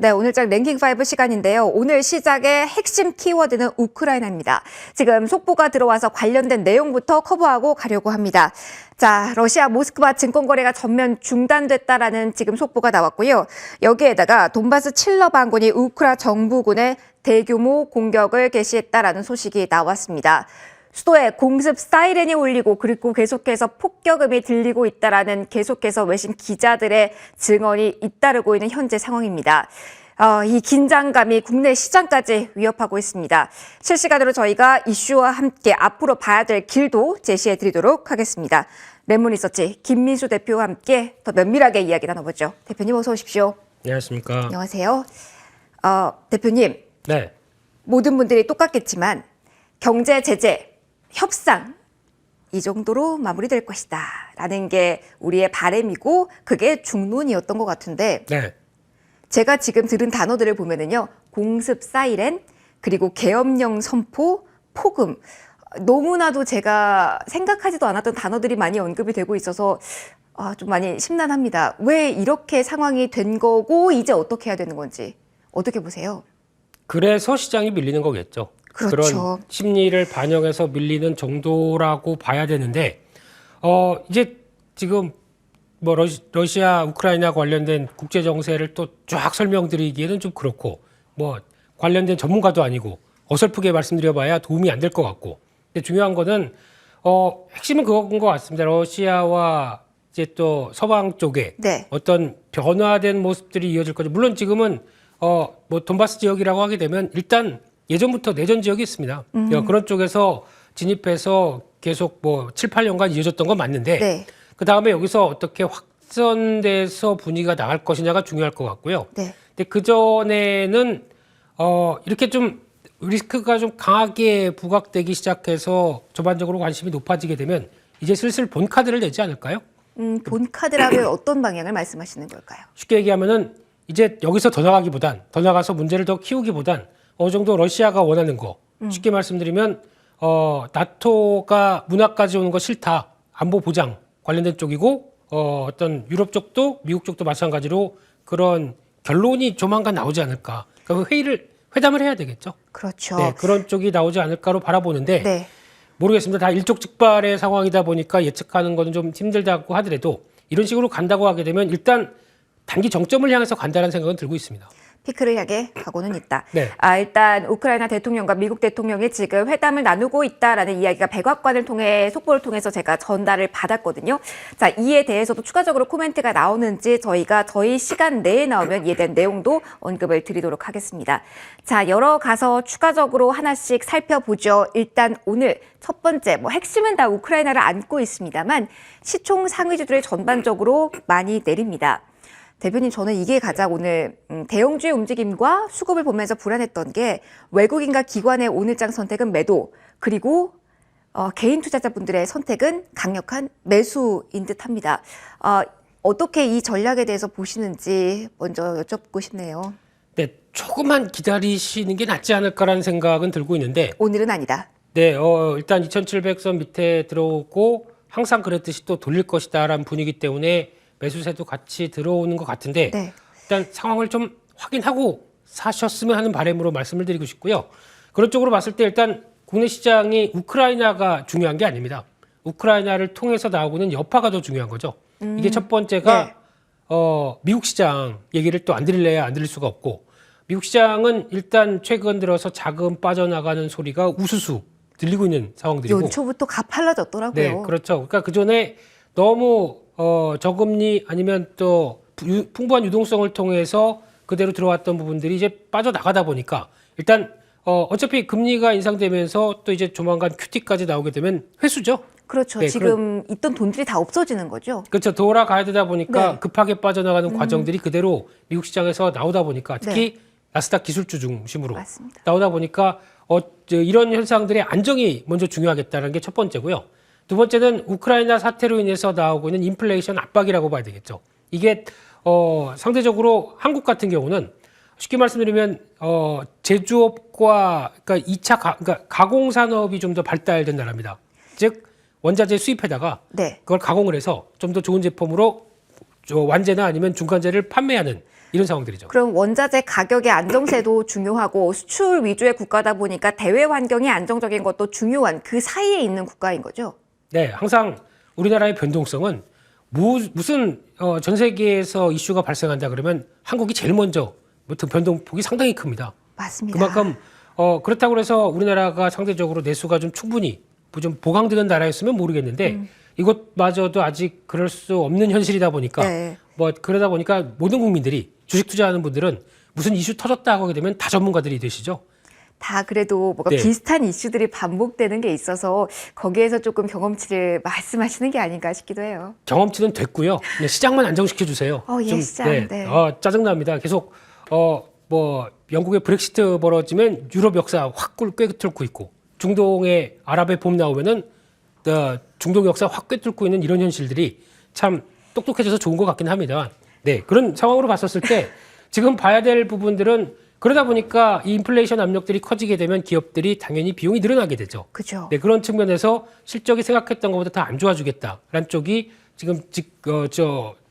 네, 오늘장 랭킹5 시간인데요. 오늘 시작의 핵심 키워드는 우크라이나입니다. 지금 속보가 들어와서 관련된 내용부터 커버하고 가려고 합니다. 자, 러시아 모스크바 증권거래가 전면 중단됐다라는 지금 속보가 나왔고요. 여기에다가 돈바스 칠러 반군이 우크라 정부군의 대규모 공격을 개시했다라는 소식이 나왔습니다. 수도에 공습 사이렌이 울리고 그리고 계속해서 폭격음이 들리고 있다라는 계속해서 외신 기자들의 증언이 잇따르고 있는 현재 상황입니다. 이 긴장감이 국내 시장까지 위협하고 있습니다. 실시간으로 저희가 이슈와 함께 앞으로 봐야 될 길도 제시해 드리도록 하겠습니다. 랩몬리서치 김민수 대표와 함께 더 면밀하게 이야기 나눠보죠. 대표님 어서 오십시오. 안녕하십니까. 안녕하세요. 대표님. 네. 모든 분들이 똑같겠지만 경제 제재 협상 이 정도로 마무리될 것이다 라는 게 우리의 바람이고 그게 중론이었던 것 같은데 네. 제가 지금 들은 단어들을 보면은요. 공습 사이렌 그리고 계엄령 선포 폭음 너무나도 제가 생각하지도 않았던 단어들이 많이 언급이 되고 있어서 좀 많이 심란합니다. 왜 이렇게 상황이 된 거고 이제 어떻게 해야 되는 건지 어떻게 보세요? 그래서 시장이 밀리는 거겠죠. 그렇죠. 그런 심리를 반영해서 밀리는 정도라고 봐야 되는데 이제 지금 뭐 러시아 우크라이나 관련된 국제 정세를 또 쫙 설명드리기에는 좀 그렇고 뭐 관련된 전문가도 아니고 어설프게 말씀드려봐야 도움이 안 될 것 같고 근데 중요한 거는 핵심은 그건 것 같습니다. 러시아와 이제 또 서방 쪽에 네. 어떤 변화된 모습들이 이어질 거죠. 물론 지금은 뭐 돈바스 지역이라고 하게 되면 일단 예전부터 내전 지역이 있습니다. 그런 쪽에서 진입해서 계속 뭐 7, 8년간 이어졌던 건 맞는데 네. 그 다음에 여기서 어떻게 확전돼서 분위기가 나갈 것이냐가 중요할 것 같고요. 네. 근데 그 전에는 이렇게 좀 리스크가 좀 강하게 부각되기 시작해서 전반적으로 관심이 높아지게 되면 이제 슬슬 본 카드를 내지 않을까요? 본 카드라면 어떤 방향을 말씀하시는 걸까요? 쉽게 얘기하면은 이제 여기서 더 나가서 문제를 더 키우기보단 어느 정도 러시아가 원하는 거 쉽게 말씀드리면 나토가 문화까지 오는 거 싫다 안보 보장 관련된 쪽이고 어떤 유럽 쪽도 미국 쪽도 마찬가지로 그런 결론이 조만간 나오지 않을까 그러니까 회담을 해야 되겠죠. 그렇죠. 네, 그런 쪽이 나오지 않을까로 바라보는데 네. 모르겠습니다. 다 일촉즉발의 상황이다 보니까 예측하는 거는 좀 힘들다고 하더라도 이런 식으로 간다고 하게 되면 일단 단기 정점을 향해서 간다는 생각은 들고 있습니다. 피크를 향해 가고는 있다. 네. 일단 우크라이나 대통령과 미국 대통령이 지금 회담을 나누고 있다라는 이야기가 백악관을 통해 속보를 통해서 제가 전달을 받았거든요. 자, 이에 대해서도 추가적으로 코멘트가 나오는지 저희가 저희 시간 내에 나오면 이에 대한 내용도 언급을 드리도록 하겠습니다. 자, 열어가서 추가적으로 하나씩 살펴보죠. 일단 오늘 첫 번째 핵심은 다 우크라이나를 안고 있습니다만 시총 상위주들이 전반적으로 많이 내립니다. 대표님, 저는 이게 가장 오늘 대형주의 움직임과 수급을 보면서 불안했던 게 외국인과 기관의 오늘장 선택은 매도, 그리고 개인 투자자분들의 선택은 강력한 매수인 듯합니다. 어떻게 이 전략에 대해서 보시는지 먼저 여쭙고 싶네요. 네, 조금만 기다리시는 게 낫지 않을까라는 생각은 들고 있는데 오늘은 아니다. 네, 일단 2700선 밑에 들어오고 항상 그랬듯이 또 돌릴 것이다라는 분위기 때문에 매수세도 같이 들어오는 것 같은데 네. 일단 상황을 좀 확인하고 사셨으면 하는 바람으로 말씀을 드리고 싶고요. 그런 쪽으로 봤을 때 일단 국내 시장이 우크라이나가 중요한 게 아닙니다. 우크라이나를 통해서 나오고는 여파가 더 중요한 거죠. 이게 첫 번째가 네. 미국 시장 얘기를 또 안 드릴래야 안 드릴 수가 없고 미국 시장은 일단 최근 들어서 자금 빠져나가는 소리가 우수수 들리고 있는 상황들이고 연초부터 가팔라졌더라고요. 네, 그렇죠. 그러니까 그 전에 너무 저금리 아니면 또 풍부한 유동성을 통해서 그대로 들어왔던 부분들이 이제 빠져나가다 보니까 일단 어차피 금리가 인상되면서 또 이제 조만간 QT까지 나오게 되면 회수죠. 그렇죠. 네, 지금 있던 돈들이 다 없어지는 거죠. 그렇죠. 돌아가야 되다 보니까 네. 급하게 빠져나가는 과정들이 그대로 미국 시장에서 나오다 보니까 특히 나스닥 기술주 중심으로 맞습니다. 나오다 보니까 이런 현상들의 안정이 먼저 중요하겠다는 게 첫 번째고요. 두 번째는 우크라이나 사태로 인해서 나오고 있는 인플레이션 압박이라고 봐야 되겠죠. 이게 상대적으로 한국 같은 경우는 쉽게 말씀드리면 제조업과 그러니까 2차 그러니까 가공 산업이 좀 더 발달된 나라입니다. 즉 원자재 수입해다가 네. 그걸 가공을 해서 좀 더 좋은 제품으로 완제나 아니면 중간재를 판매하는 이런 상황들이죠. 그럼 원자재 가격의 안정세도 중요하고 수출 위주의 국가다 보니까 대외 환경이 안정적인 것도 중요한 그 사이에 있는 국가인 거죠? 네, 항상 우리나라의 변동성은 무슨 전 세계에서 이슈가 발생한다 그러면 한국이 제일 먼저 변동폭이 상당히 큽니다. 맞습니다. 그만큼 그렇다고 해서 우리나라가 상대적으로 내수가 좀 충분히 좀 보강되는 나라였으면 모르겠는데 이것마저도 아직 그럴 수 없는 현실이다 보니까 네. 그러다 보니까 모든 국민들이 주식 투자하는 분들은 무슨 이슈 터졌다 하게 되면 다 전문가들이 되시죠. 다 그래도 뭔가 네. 비슷한 이슈들이 반복되는 게 있어서 거기에서 조금 경험치를 말씀하시는 게 아닌가 싶기도 해요. 경험치는 됐고요. 그냥 시장만 안정시켜 주세요. 예, 시장. 네. 짜증납니다. 계속 영국의 브렉시트 벌어지면 유럽 역사 확 꿰뚫고 있고 중동의 아랍의 봄 나오면은 중동 역사 확 꿰뚫고 있는 이런 현실들이 참 똑똑해져서 좋은 것 같긴 합니다. 네, 그런 상황으로 봤었을 때 지금 봐야 될 부분들은 그러다 보니까 이 인플레이션 압력들이 커지게 되면 기업들이 당연히 비용이 늘어나게 되죠. 그죠. 네, 그런 측면에서 실적이 생각했던 것보다 더 안 좋아지겠다라는 쪽이 지금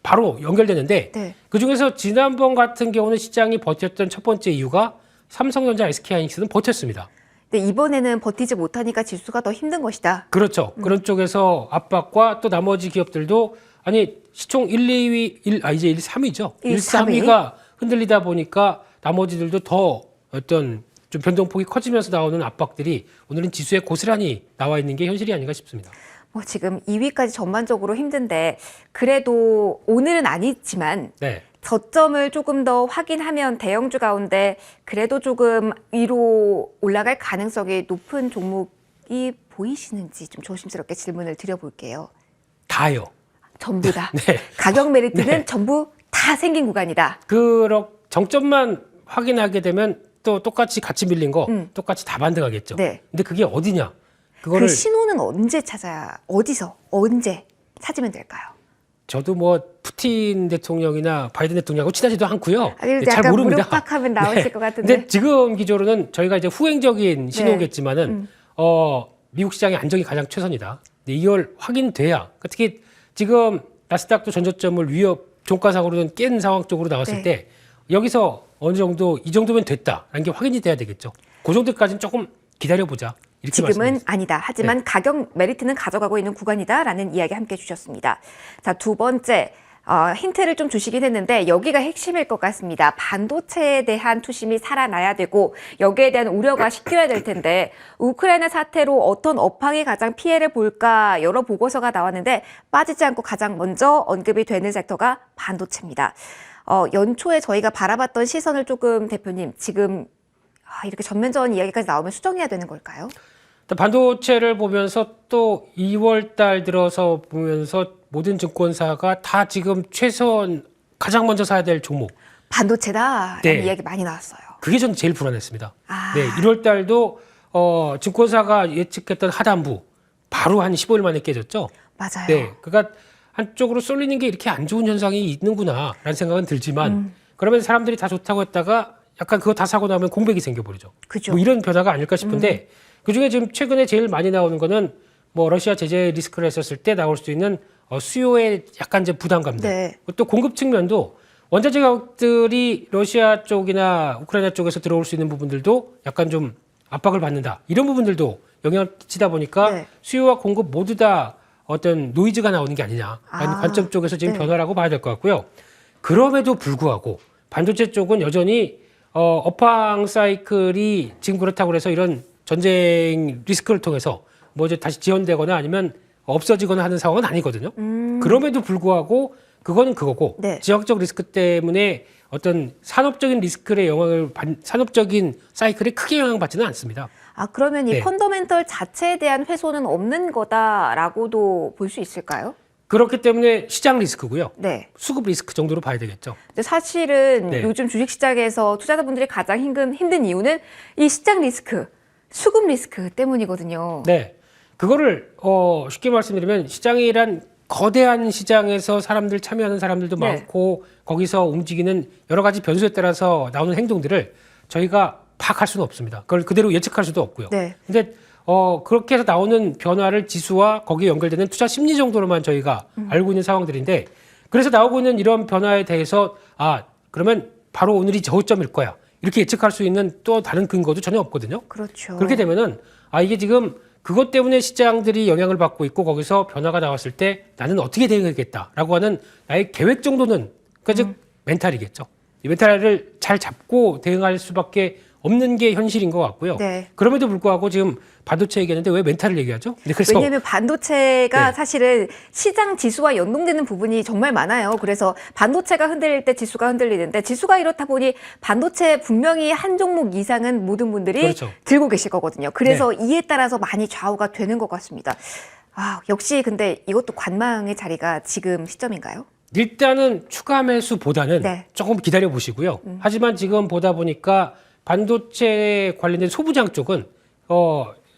바로 연결되는데 네. 그중에서 지난번 같은 경우는 시장이 버텼던 첫 번째 이유가 삼성전자, SK하이닉스는 버텼습니다. 근데 이번에는 버티지 못하니까 지수가 더 힘든 것이다. 그렇죠. 그런 쪽에서 압박과 또 나머지 기업들도 시총 1, 2위, 이제 1, 3위죠. 1, 3위가 흔들리다 보니까 나머지들도 더 좀 변동폭이 커지면서 나오는 압박들이 오늘은 지수에 고스란히 나와 있는 게 현실이 아닌가 싶습니다. 지금 2위까지 전반적으로 힘든데 그래도 오늘은 아니지만 네. 저점을 조금 더 확인하면 대형주 가운데 그래도 조금 위로 올라갈 가능성이 높은 종목이 보이시는지 좀 조심스럽게 질문을 드려볼게요. 다요. 전부 다. 네. 가격 메리트는 네. 전부 다 생긴 구간이다. 정점만 확인하게 되면 또 똑같이 같이 밀린 거 똑같이 다 반등하겠죠. 네. 근데 그게 어디냐? 그 신호는 언제 어디서 언제 찾으면 될까요? 저도 푸틴 대통령이나 바이든 대통령하고 친하지도 않고요. 그래도 잘 약간 모릅니다. 무릎팍하면 나오실 것 같은데. 근데 지금 기조로는 저희가 이제 후행적인 신호겠지만은 미국 시장의 안정이 가장 최선이다. 근데 이걸 확인돼야 특히 지금 나스닥도 전저점을 종가상으로는 깬 상황 쪽으로 나왔을 때 여기서 어느 정도 이 정도면 됐다라는 게 확인이 돼야 되겠죠. 그 정도까지는 조금 기다려보자. 이렇게 지금은 말씀드렸습니다. 아니다. 하지만 가격 메리트는 가져가고 있는 구간이다라는 이야기 함께 주셨습니다. 자, 두 번째. 힌트를 좀 주시긴 했는데 여기가 핵심일 것 같습니다. 반도체에 대한 투심이 살아나야 되고 여기에 대한 우려가 식혀야 될 텐데 우크라이나 사태로 어떤 업황이 가장 피해를 볼까 여러 보고서가 나왔는데 빠지지 않고 가장 먼저 언급이 되는 섹터가 반도체입니다. 연초에 저희가 바라봤던 시선을 조금 대표님 지금 이렇게 전면전 이야기까지 나오면 수정해야 되는 걸까요? 반도체를 보면서 또 2월 달 들어서 보면서 모든 증권사가 다 지금 최소한 가장 먼저 사야 될 종목. 반도체다라는 이야기 많이 나왔어요. 그게 전 제일 불안했습니다. 네, 1월 달도 증권사가 예측했던 하단부 바로 한 15일 만에 깨졌죠. 맞아요. 네, 그러니까 한쪽으로 쏠리는 게 이렇게 안 좋은 현상이 있는구나라는 생각은 들지만 그러면 사람들이 다 좋다고 했다가 약간 그거 다 사고 나면 공백이 생겨버리죠. 그죠. 이런 변화가 아닐까 싶은데 그중에 지금 최근에 제일 많이 나오는 거는 러시아 제재 리스크를 했었을 때 나올 수 있는 수요의 약간 이제 부담감들. 네. 또 공급 측면도 원자재 가격들이 러시아 쪽이나 우크라이나 쪽에서 들어올 수 있는 부분들도 약간 좀 압박을 받는다. 이런 부분들도 영향을 끼치다 보니까 수요와 공급 모두 다 어떤 노이즈가 나오는 게 아니냐라는 관점 쪽에서 지금 변화라고 봐야 될 것 같고요. 그럼에도 불구하고 반도체 쪽은 여전히 업황 사이클이 지금 그렇다고 해서 이런 전쟁 리스크를 통해서 이제 다시 지연되거나 아니면 없어지거나 하는 상황은 아니거든요. 그럼에도 불구하고 그거는 그거고 지역적 리스크 때문에 어떤 산업적인 리스크의 산업적인 사이클에 크게 영향받지는 않습니다. 그러면 이 펀더멘털 자체에 대한 훼손은 없는 거다라고도 볼 수 있을까요? 그렇기 때문에 시장 리스크고요. 네. 수급 리스크 정도로 봐야 되겠죠. 근데 사실은 요즘 주식시장에서 투자자분들이 가장 힘든 이유는 이 시장 리스크, 수급 리스크 때문이거든요. 네. 그거를 쉽게 말씀드리면 시장이란 거대한 시장에서 사람들 참여하는 사람들도 많고 거기서 움직이는 여러 가지 변수에 따라서 나오는 행동들을 저희가 파악할 수는 없습니다. 그걸 그대로 예측할 수도 없고요. 근데 그렇게 해서 나오는 변화를 지수와 거기에 연결되는 투자 심리 정도로만 저희가 알고 있는 상황들인데 그래서 나오고 있는 이런 변화에 대해서 그러면 바로 오늘이 저점일 거야. 이렇게 예측할 수 있는 또 다른 근거도 전혀 없거든요. 그렇죠. 그렇게 되면은 이게 지금 그것 때문에 시장들이 영향을 받고 있고 거기서 변화가 나왔을 때 나는 어떻게 대응하겠다라고 하는 나의 계획 정도는 그러니까 즉 멘탈이겠죠. 이 멘탈을 잘 잡고 대응할 수밖에 없는 게 현실인 것 같고요. 네. 그럼에도 불구하고 지금 반도체 얘기하는데 왜 멘탈을 얘기하죠? 근데 그래서 왜냐하면 반도체가 네. 사실은 시장 지수와 연동되는 부분이 정말 많아요. 그래서 반도체가 흔들릴 때 지수가 흔들리는데 지수가 이렇다 보니 반도체 분명히 한 종목 이상은 모든 분들이 그렇죠. 들고 계실 거거든요. 그래서 이에 따라서 많이 좌우가 되는 것 같습니다. 역시 근데 이것도 관망의 자리가 지금 시점인가요? 일단은 추가 매수보다는 네. 조금 기다려 보시고요. 하지만 지금 보다 보니까 반도체 관련된 소부장 쪽은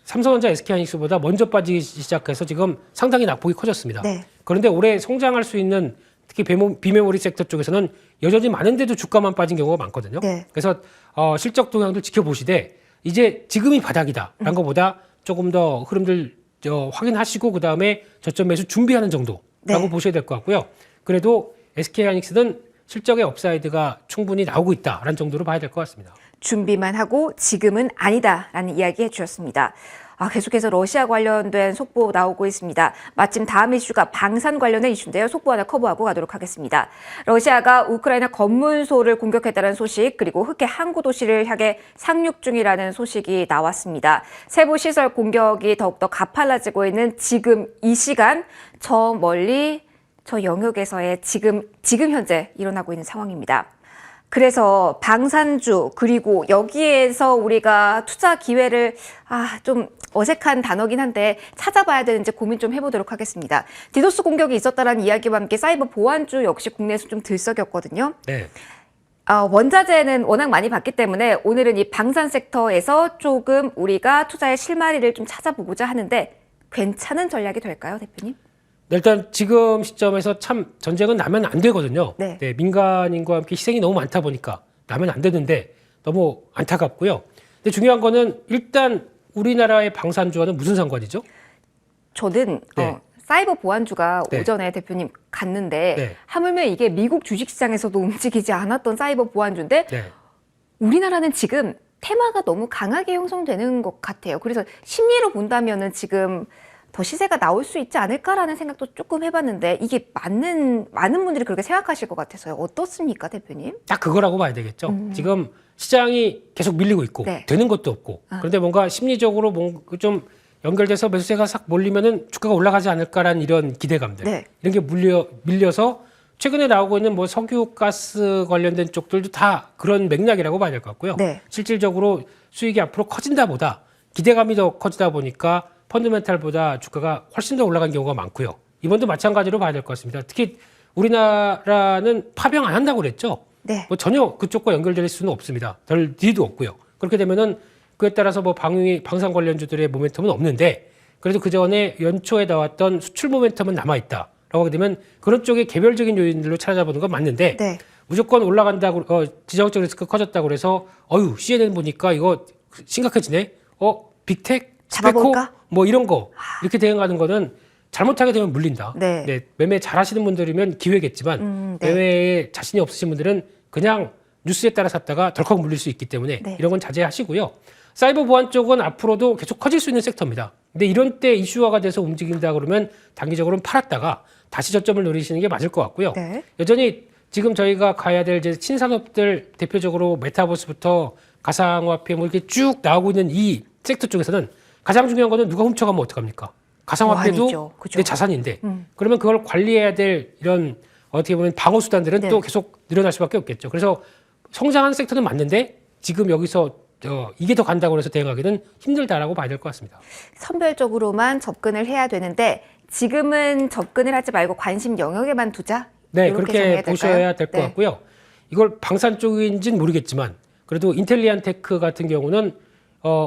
삼성전자, SK하이닉스보다 먼저 빠지기 시작해서 지금 상당히 낙폭이 커졌습니다. 네. 그런데 올해 성장할 수 있는 특히 비메모리 섹터 쪽에서는 여전히 많은데도 주가만 빠진 경우가 많거든요. 네. 그래서 실적 동향들 지켜보시되 이제 지금이 바닥이다라는 것보다 조금 더 흐름들 확인하시고 그다음에 저점 매수 준비하는 정도라고 네. 보셔야 될 것 같고요. 그래도 SK하이닉스는 실적의 업사이드가 충분히 나오고 있다라는 정도로 봐야 될 것 같습니다. 준비만 하고 지금은 아니다라는 이야기 해주셨습니다. 계속해서 러시아 관련된 속보 나오고 있습니다. 마침 다음 이슈가 방산 관련된 이슈인데요. 속보 하나 커버하고 가도록 하겠습니다. 러시아가 우크라이나 검문소를 공격했다는 소식 그리고 흑해 항구 도시를 향해 상륙 중이라는 소식이 나왔습니다. 세부 시설 공격이 더욱더 가팔라지고 있는 지금 이 시간 저 멀리 저 영역에서의 지금 현재 일어나고 있는 상황입니다. 그래서 방산주 그리고 여기에서 우리가 투자 기회를 좀 어색한 단어긴 한데 찾아봐야 되는지 고민 좀 해보도록 하겠습니다. 디도스 공격이 있었다는 이야기와 함께 사이버 보안주 역시 국내에서 좀 들썩였거든요. 네. 원자재는 워낙 많이 봤기 때문에 오늘은 이 방산 섹터에서 조금 우리가 투자의 실마리를 좀 찾아보고자 하는데 괜찮은 전략이 될까요, 대표님? 일단 지금 시점에서 참 전쟁은 나면 안 되거든요. 네. 민간인과 함께 희생이 너무 많다 보니까 나면 안 되는데 너무 안타깝고요. 근데 중요한 거는 일단 우리나라의 방산주와는 무슨 상관이죠? 저는 네. 사이버 보안주가 네. 오전에 대표님 갔는데 네. 하물며 이게 미국 주식시장에서도 움직이지 않았던 사이버 보안주인데 네. 우리나라는 지금 테마가 너무 강하게 형성되는 것 같아요. 그래서 심리로 본다면은 지금 더 시세가 나올 수 있지 않을까라는 생각도 조금 해봤는데 이게 많은 분들이 그렇게 생각하실 것 같아서요. 어떻습니까, 대표님? 딱 그거라고 봐야 되겠죠. 지금 시장이 계속 밀리고 있고 네. 되는 것도 없고 그런데 뭔가 심리적으로 뭔가 좀 연결돼서 매수세가 싹 몰리면은 주가가 올라가지 않을까라는 이런 기대감들 네. 이런 게 밀려서 최근에 나오고 있는 뭐 석유, 가스 관련된 쪽들도 다 그런 맥락이라고 봐야 될 것 같고요. 네. 실질적으로 수익이 앞으로 커진다 보다 기대감이 더 커지다 보니까 펀드멘탈보다 주가가 훨씬 더 올라간 경우가 많고요. 이번도 마찬가지로 봐야 될 것 같습니다. 특히 우리나라는 파병 안 한다고 그랬죠. 네. 뭐 전혀 그쪽과 연결될 수는 없습니다. 별 뒤도 없고요. 그렇게 되면은 그에 따라서 뭐 방산 관련주들의 모멘텀은 없는데 그래도 그 전에 연초에 나왔던 수출 모멘텀은 남아 있다라고 하게 되면 그런 쪽의 개별적인 요인들로 찾아보는 건 맞는데 네. 무조건 올라간다고 지정적 리스크 커졌다고 그래서 CNN 보니까 이거 심각해지네. 빅텍 잡아볼까? 뭐 이런 거 이렇게 대응하는 거는 잘못하게 되면 물린다. 네. 매매 잘하시는 분들이면 기회겠지만 네. 매매에 자신이 없으신 분들은 그냥 뉴스에 따라 샀다가 덜컥 물릴 수 있기 때문에 네. 이런 건 자제하시고요. 사이버 보안 쪽은 앞으로도 계속 커질 수 있는 섹터입니다. 근데 이런 때 이슈화가 돼서 움직인다 그러면 단기적으로는 팔았다가 다시 저점을 노리시는 게 맞을 것 같고요. 네. 여전히 지금 저희가 가야 될 이제 신산업들 대표적으로 메타버스부터 가상화폐 뭐 이렇게 쭉 나오고 있는 이 섹터 쪽에서는 가장 중요한 거는 누가 훔쳐가면 어떡합니까? 가상화폐도 보안이죠. 그죠. 내 자산인데 그러면 그걸 관리해야 될 이런 어떻게 보면 방어 수단들은 네. 또 계속 늘어날 수밖에 없겠죠. 그래서 성장하는 섹터는 맞는데 지금 여기서 이게 더 간다고 해서 대응하기는 힘들다라고 봐야 될 것 같습니다. 선별적으로만 접근을 해야 되는데 지금은 접근을 하지 말고 관심 영역에만 두자. 네, 이렇게 그렇게 정해야 될까요? 보셔야 될 것 네. 같고요. 이걸 방산 쪽인지는 모르겠지만 그래도 인텔리안테크 같은 경우는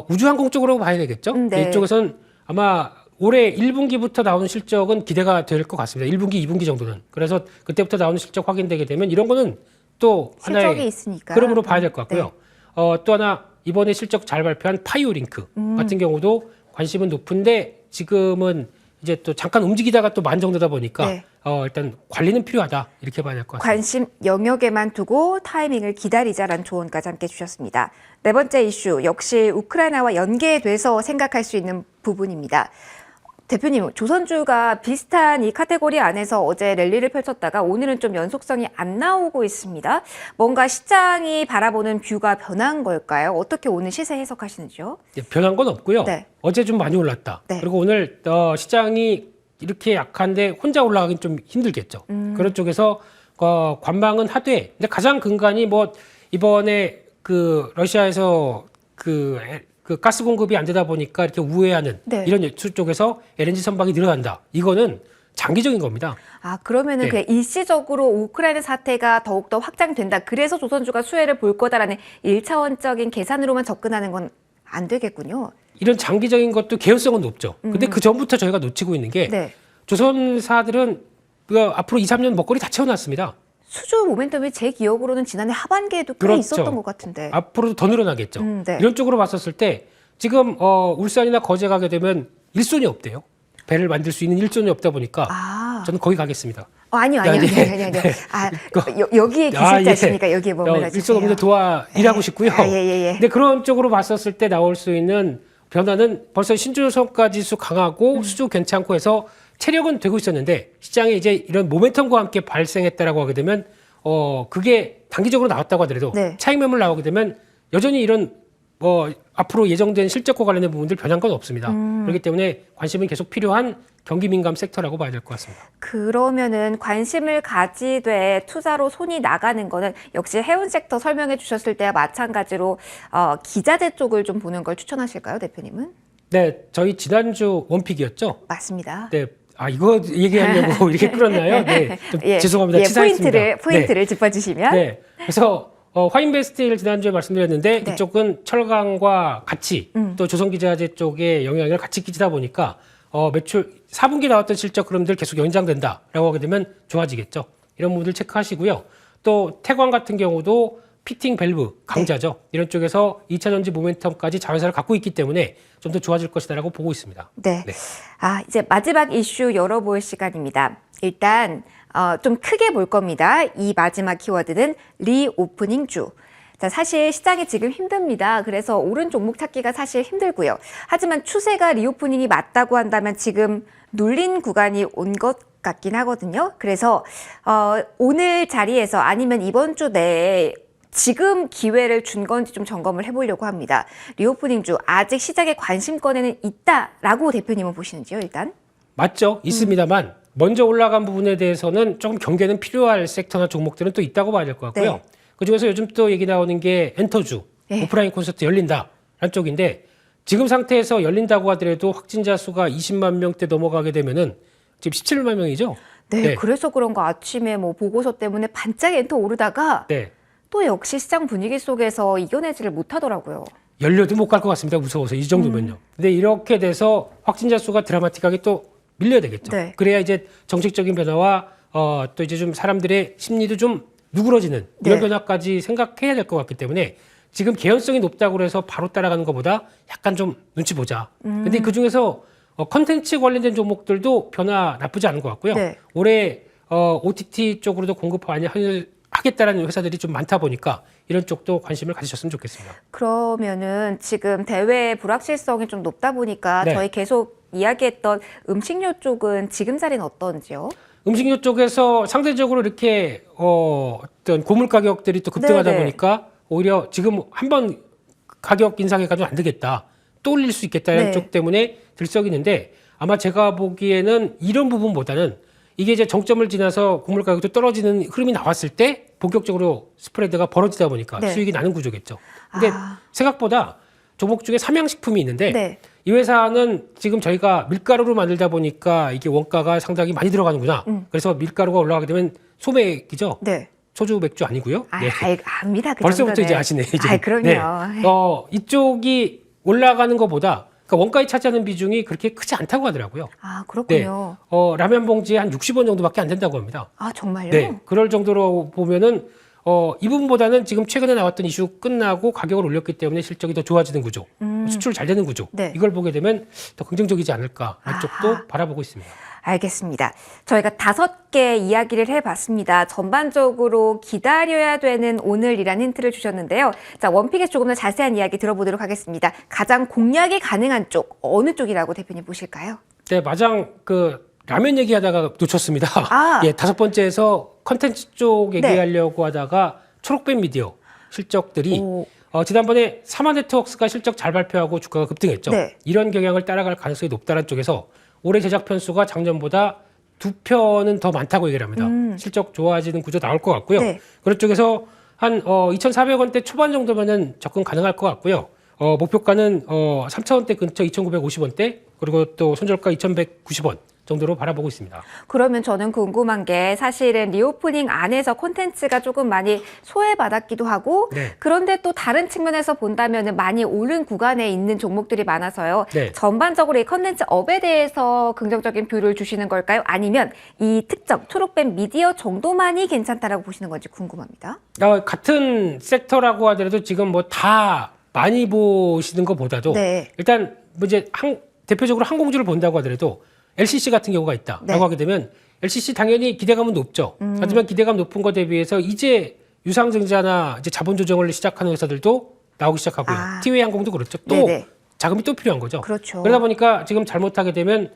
우주항공 쪽으로 봐야 되겠죠. 네. 이쪽에서는 아마 올해 1분기부터 나오는 실적은 기대가 될 것 같습니다. 1분기, 2분기 정도는. 그래서 그때부터 나오는 실적 확인되게 되면 이런 거는 또 실적이 하나의 있으니까. 흐름으로 봐야 될 것 같고요. 네. 또 하나 이번에 실적 잘 발표한 파이오링크 같은 경우도 관심은 높은데 지금은 이제 또 잠깐 움직이다가 또 만정되다 보니까 네. 일단 관리는 필요하다 이렇게 봐야 될 것 같습니다. 관심 영역에만 두고 타이밍을 기다리자라는 조언까지 함께 주셨습니다. 네 번째 이슈 역시 우크라이나와 연계돼서 생각할 수 있는 부분입니다. 대표님, 조선주가 비슷한 이 카테고리 안에서 어제 랠리를 펼쳤다가 오늘은 좀 연속성이 안 나오고 있습니다. 뭔가 시장이 바라보는 뷰가 변한 걸까요? 어떻게 오늘 시세 해석하시는지요? 변한 건 없고요. 네. 어제 좀 많이 올랐다. 네. 그리고 오늘 시장이 이렇게 약한데 혼자 올라가긴 좀 힘들겠죠. 그런 쪽에서 관망은 하되, 근데 가장 근간이 뭐 이번에 그 러시아에서 그 가스 공급이 안 되다 보니까 이렇게 우회하는 네. 이런 쪽에서 LNG 선박이 늘어난다. 이거는 장기적인 겁니다. 아, 그러면은 네. 그냥 일시적으로 우크라이나 사태가 더욱더 확장된다. 그래서 조선주가 수혜를 볼 거다라는 일차원적인 계산으로만 접근하는 건 안 되겠군요. 이런 장기적인 것도 개연성은 높죠. 근데 그 전부터 저희가 놓치고 있는 게 네. 조선사들은 앞으로 2, 3년 먹거리 다 채워놨습니다. 수주 모멘텀이 제 기억으로는 지난해 하반기에도 꽤 그렇죠. 있었던 것 같은데. 앞으로도 더 늘어나겠죠. 네. 이런 쪽으로 봤었을 때 지금 울산이나 거제 가게 되면 일손이 없대요. 배를 만들 수 있는 일손이 없다 보니까 아. 저는 거기 가겠습니다. 아니요. 네. 아, 여기에 계실 때 하시니까 여기에 머물러 주세요. 일손 없는데 일하고 싶고요. 예. 근데 그런 쪽으로 봤었을 때 나올 수 있는 변화는 벌써 신주성가 지수 강하고 수주 괜찮고 해서 체력은 되고 있었는데 시장에 이제 이런 모멘텀과 함께 발생했다라고 하게 되면 그게 단기적으로 나왔다고 하더라도 네. 차익 매물 나오게 되면 여전히 이런 앞으로 예정된 실적과 관련된 부분들 변한 건 없습니다. 그렇기 때문에 관심은 계속 필요한 경기 민감 섹터라고 봐야 될 것 같습니다. 그러면은 관심을 가지되 투자로 손이 나가는 거는 역시 해운 섹터 설명해 주셨을 때와 마찬가지로 기자재 쪽을 좀 보는 걸 추천하실까요, 대표님은? 네, 저희 지난주 원픽이었죠. 맞습니다. 네, 이거 얘기하려고 이렇게 끌었나요? 네, 좀 죄송합니다. 예, 치사했습니다. 포인트를 짚어주시면. 네, 그래서 화인베스트를 지난주에 말씀드렸는데 네. 이쪽은 철강과 같이 또 조선기자재 쪽에 영향을 같이 끼치다 보니까 매출 4분기 나왔던 실적 흐름들 계속 연장된다라고 하게 되면 좋아지겠죠. 이런 부분들 체크하시고요. 또 태광 같은 경우도 피팅 밸브 강자죠. 이런 쪽에서 2차 전지 모멘텀까지 자회사를 갖고 있기 때문에 좀 더 좋아질 것이다라고 보고 있습니다. 네. 이제 마지막 이슈 열어볼 시간입니다. 일단 좀 크게 볼 겁니다. 이 마지막 키워드는 리오프닝 주. 자, 사실 시장이 지금 힘듭니다. 그래서 옳은 종목 찾기가 사실 힘들고요. 하지만 추세가 리오프닝이 맞다고 한다면 지금 눌린 구간이 온 것 같긴 하거든요. 그래서 오늘 자리에서 아니면 이번 주 내에 지금 기회를 준 건지 좀 점검을 해보려고 합니다. 리오프닝 주 아직 시장의 관심권에는 있다라고 대표님은 보시는지요, 일단? 맞죠. 있습니다만 먼저 올라간 부분에 대해서는 조금 경계는 필요할 섹터나 종목들은 또 있다고 봐야 될 것 같고요. 네. 그중에서 요즘 또 얘기 나오는 게 엔터주, 네. 오프라인 콘서트 열린다라는 쪽인데 지금 상태에서 열린다고 하더라도 확진자 수가 20만 명대 넘어가게 되면은 지금 17만 명이죠. 네, 그래서 그런가 아침에 뭐 보고서 때문에 반짝 엔터 오르다가 네. 또 역시 시장 분위기 속에서 이겨내지를 못하더라고요. 열려도 못 갈 것 같습니다. 무서워서 이 정도면요. 근데 이렇게 돼서 확진자 수가 드라마틱하게 또 밀려야 되겠죠. 네. 그래야 이제 정책적인 변화와 또 이제 좀 사람들의 심리도 좀 누그러지는 이런 네. 변화까지 생각해야 될 것 같기 때문에 지금 개연성이 높다고 해서 바로 따라가는 것보다 약간 좀 눈치 보자. 근데 그 중에서 컨텐츠 관련된 종목들도 변화 나쁘지 않은 것 같고요. 네. 올해 OTT 쪽으로도 공급 많이 하겠다라는 회사들이 좀 많다 보니까 이런 쪽도 관심을 가지셨으면 좋겠습니다. 그러면은 지금 대외 불확실성이 좀 높다 보니까 네. 저희 계속 이야기했던 음식료 쪽은 지금 자리는 어떤지요? 음식료 쪽에서 상대적으로 이렇게 어떤 고물 가격들이 또 급등하다 네네. 보니까 오히려 지금 한번 가격 인상해 가지고 안 되겠다. 또 올릴 수 있겠다는 네. 쪽 때문에 들썩이는데 아마 제가 보기에는 이런 부분보다는 이게 이제 정점을 지나서 곡물 가격도 떨어지는 흐름이 나왔을 때 본격적으로 스프레드가 벌어지다 보니까 네. 수익이 나는 구조겠죠. 근데 생각보다 종목 중에 삼양식품이 있는데 네. 이 회사는 지금 저희가 밀가루로 만들다 보니까 이게 원가가 상당히 많이 들어가는구나. 그래서 밀가루가 올라가게 되면 소맥이죠. 네. 소주 맥주 아니고요. 네. 압니다. 그 벌써부터 정도는. 이제 아시네. 이제. 그럼요. 네. 이쪽이 올라가는 것보다 그러니까 원가에 차지하는 비중이 그렇게 크지 않다고 하더라고요. 그렇군요. 라면 봉지에 한 60원 정도밖에 안 된다고 합니다. 정말요? 네. 그럴 정도로 보면은 이 부분보다는 지금 최근에 나왔던 이슈 끝나고 가격을 올렸기 때문에 실적이 더 좋아지는 구조, 수출 잘 되는 구조, 네. 이걸 보게 되면 더 긍정적이지 않을까 하는 쪽도 바라보고 있습니다. 알겠습니다. 저희가 5개 이야기를 해봤습니다. 전반적으로 기다려야 되는 오늘이라는 힌트를 주셨는데요. 자, 원픽에 조금 더 자세한 이야기 들어보도록 하겠습니다. 가장 공략이 가능한 쪽, 어느 쪽이라고 대표님 보실까요? 네, 마장 라면 얘기하다가 놓쳤습니다. 아. 예, 5번째에서 컨텐츠 쪽 네. 얘기하려고 하다가 초록뱀 미디어 실적들이 오. 지난번에 사마 네트워크스가 실적 잘 발표하고 주가가 급등했죠. 네. 이런 경향을 따라갈 가능성이 높다는 쪽에서 올해 제작 편수가 작년보다 2편은 더 많다고 얘기를 합니다. 실적 좋아지는 구조 나올 것 같고요. 네. 그런 쪽에서 한 2,400원대 초반 정도면은 접근 가능할 것 같고요. 목표가는 3,000원대 근처 2,950원대 그리고 또 손절가 2,190원 정도로 바라보고 있습니다. 그러면 저는 궁금한 게 사실은 리오프닝 안에서 콘텐츠가 조금 많이 소외받았기도 하고 네. 그런데 또 다른 측면에서 본다면 많이 오른 구간에 있는 종목들이 많아서요. 네. 전반적으로 이 콘텐츠 업에 대해서 긍정적인 뷰를 주시는 걸까요? 아니면 이 특정 초록뱀 미디어 정도만이 괜찮다라고 보시는 건지 궁금합니다. 같은 섹터라고 하더라도 지금 뭐 다 많이 보시는 것보다도 네. 일단 뭐 이제 대표적으로 항공주를 본다고 하더라도 LCC 같은 경우가 있다라고 네. 하게 되면 LCC 당연히 기대감은 높죠. 하지만 기대감 높은 것에 비해서 이제 유상증자나 이제 자본 조정을 시작하는 회사들도 나오기 시작하고요. 아. 티웨이 항공도 그렇죠. 또 네네. 자금이 또 필요한 거죠. 그렇죠. 그러다 보니까 지금 잘못하게 되면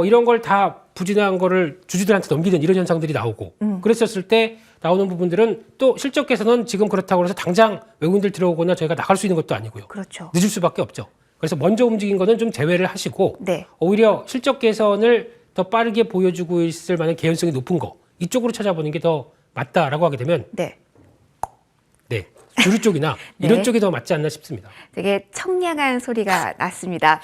이런 걸 다 부진한 거를 주주들한테 넘기는 이런 현상들이 나오고 그랬었을 때 나오는 부분들은 또 실적 개선은 지금 그렇다고 해서 당장 외국인들 들어오거나 저희가 나갈 수 있는 것도 아니고요. 그렇죠. 늦을 수밖에 없죠. 그래서 먼저 움직인 거는 좀 제외를 하시고 네. 오히려 실적 개선을 더 빠르게 보여주고 있을 만한 개연성이 높은 거 이쪽으로 찾아보는 게 더 맞다라고 하게 되면 네. 네 주류 쪽이나 네. 이런 쪽이 더 맞지 않나 싶습니다. 되게 청량한 소리가 났습니다.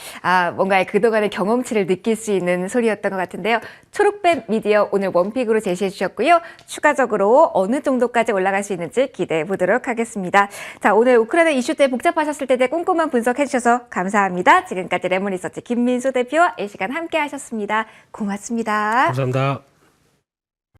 뭔가 그동안의 경험치를 느낄 수 있는 소리였던 것 같은데요. 초록뱀 미디어 오늘 원픽으로 제시해 주셨고요. 추가적으로 어느 정도까지 올라갈 수 있는지 기대해 보도록 하겠습니다. 자, 오늘 우크라이나 이슈 때 복잡하셨을 때 꼼꼼한 분석해 주셔서 감사합니다. 지금까지 레몬리서치 김민수 대표와 이 시간 함께 하셨습니다. 고맙습니다. 감사합니다.